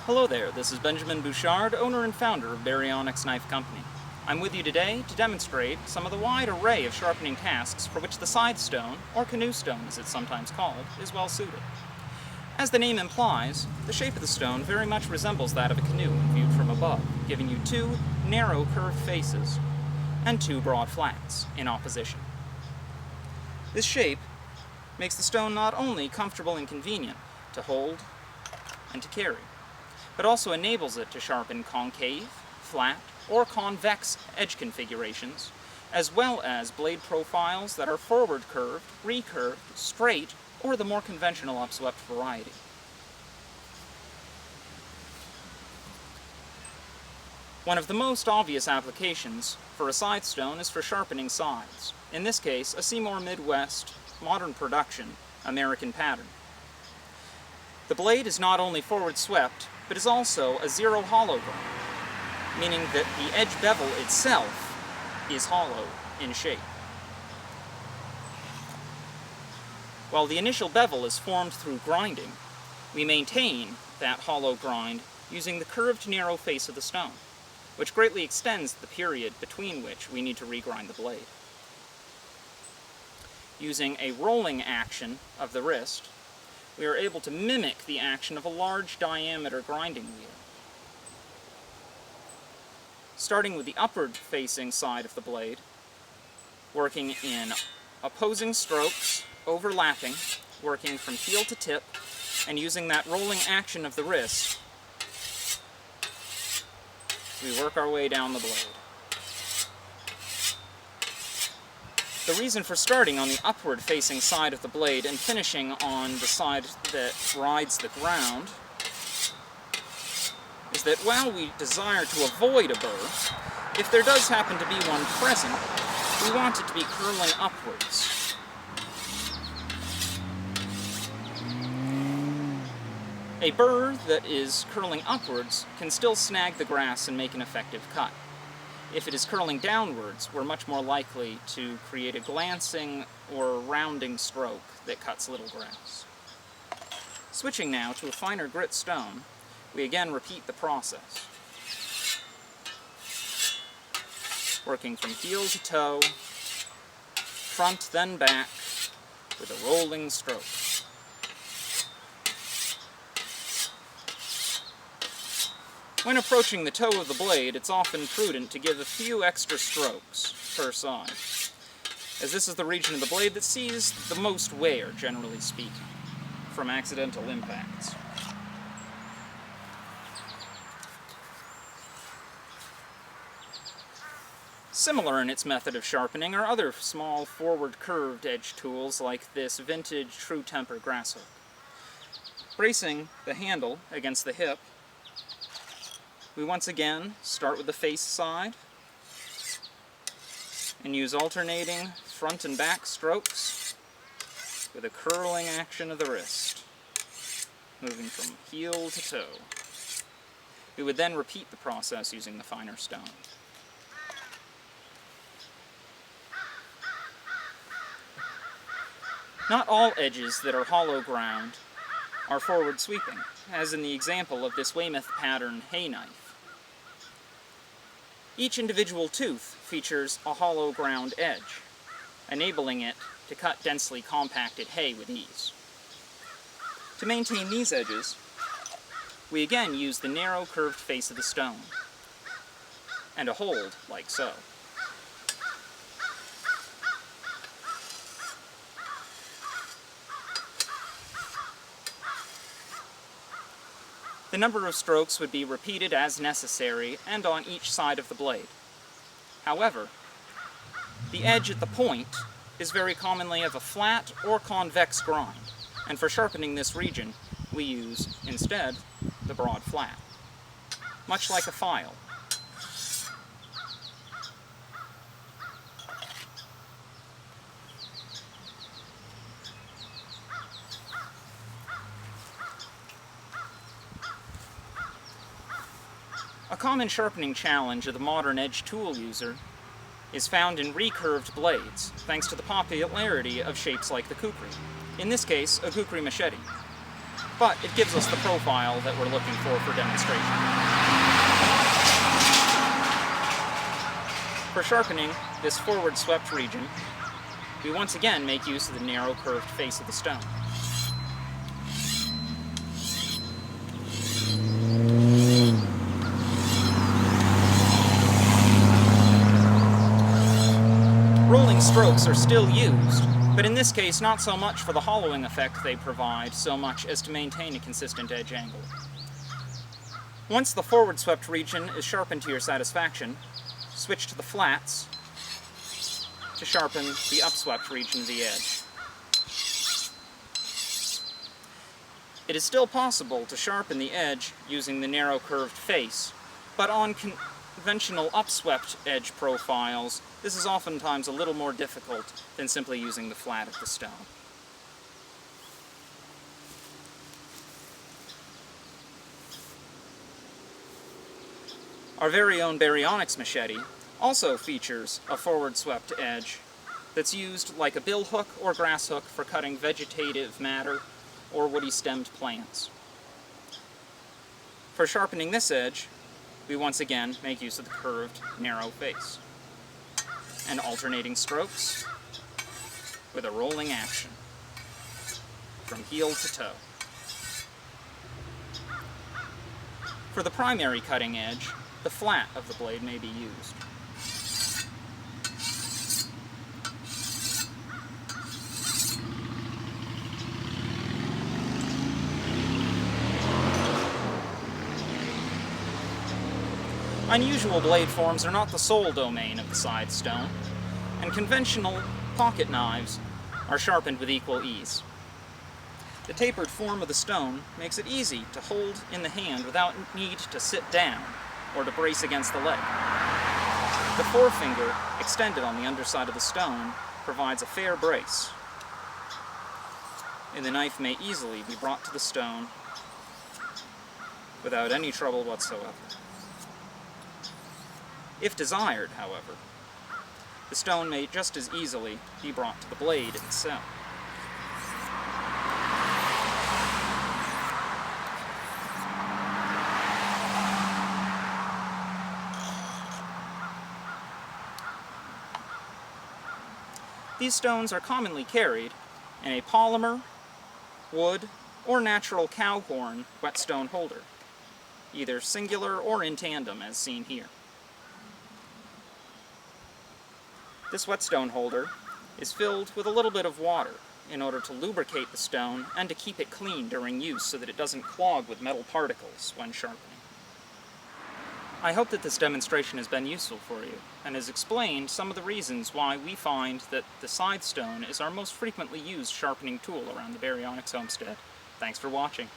Hello there, this is Benjamin Bouchard, owner and founder of Baryonyx Knife Company. I'm with you today to demonstrate some of the wide array of sharpening tasks for which the Scythe stone, or Canoe stone as it's sometimes called, is well suited. As the name implies, the shape of the stone very much resembles that of a canoe when viewed from above, giving you two narrow curved faces and two broad flats in opposition. This shape makes the stone not only comfortable and convenient to hold and to carry, but also enables it to sharpen concave, flat, or convex edge configurations, as well as blade profiles that are forward curved, recurved, straight, or the more conventional upswept variety. One of the most obvious applications for a scythe stone is for sharpening scythes. In this case, a Seymour Midwest modern production American pattern. The blade is not only forward swept, but is also a zero hollow grind, meaning that the edge bevel itself is hollow in shape. While the initial bevel is formed through grinding, we maintain that hollow grind using the curved narrow face of the stone, which greatly extends the period between which we need to regrind the blade. Using a rolling action of the wrist, we are able to mimic the action of a large diameter grinding wheel. Starting with the upward facing side of the blade, working in opposing strokes, overlapping, working from heel to tip, and using that rolling action of the wrist, we work our way down the blade. The reason for starting on the upward facing side of the blade and finishing on the side that rides the ground is that while we desire to avoid a burr, if there does happen to be one present, we want it to be curling upwards. A burr that is curling upwards can still snag the grass and make an effective cut. If it is curling downwards, we're much more likely to create a glancing or rounding stroke that cuts little grass. Switching now to a finer grit stone, we again repeat the process. Working from heel to toe, front then back, with a rolling stroke. When approaching the toe of the blade, it's often prudent to give a few extra strokes per side, as this is the region of the blade that sees the most wear, generally speaking, from accidental impacts. Similar in its method of sharpening are other small forward curved edge tools like this vintage True Temper grass hook. Bracing the handle against the hip, we once again start with the face side and use alternating front and back strokes with a curling action of the wrist, moving from heel to toe. We would then repeat the process using the finer stone. Not all edges that are hollow ground are forward sweeping, as in the example of this Weymouth pattern hay knife. Each individual tooth features a hollow ground edge, enabling it to cut densely compacted hay with ease. To maintain these edges, we again use the narrow curved face of the stone, and a hold like so. The number of strokes would be repeated as necessary and on each side of the blade. However, the edge at the point is very commonly of a flat or convex grind, and for sharpening this region, we use, instead, the broad flat, much like a file. A common sharpening challenge of the modern edge tool user is found in recurved blades, thanks to the popularity of shapes like the kukri. In this case, a kukri machete. but it gives us the profile that we're looking for demonstration. For sharpening this forward swept region, we once again make use of the narrow curved face of the stone. Rolling strokes are still used, but in this case not so much for the hollowing effect they provide, so much as to maintain a consistent edge angle. Once the forward swept region is sharpened to your satisfaction, switch to the flats to sharpen the upswept region of the edge. It is still possible to sharpen the edge using the narrow curved face, but on conventional upswept edge profiles, this is oftentimes a little more difficult than simply using the flat of the stone. Our very own baryonyx machete also features a forward swept edge that's used like a bill hook or grass hook for cutting vegetative matter or woody stemmed plants. For sharpening this edge, we once again make use of the curved, narrow face and alternating strokes with a rolling action from heel to toe. For the primary cutting edge, the flat of the blade may be used. Unusual blade forms are not the sole domain of the scythe stone, and conventional pocket knives are sharpened with equal ease. The tapered form of the stone makes it easy to hold in the hand without need to sit down or to brace against the leg. The forefinger, extended on the underside of the stone, provides a fair brace, and the knife may easily be brought to the stone without any trouble whatsoever. If desired, however, the stone may just as easily be brought to the blade itself. These stones are commonly carried in a polymer, wood, or natural cow horn whetstone holder, either singular or in tandem as seen here. This whetstone holder is filled with a little bit of water in order to lubricate the stone and to keep it clean during use so that it doesn't clog with metal particles when sharpening. I hope that this demonstration has been useful for you and has explained some of the reasons why we find that the scythe stone is our most frequently used sharpening tool around the baryonyx homestead. Thanks for watching.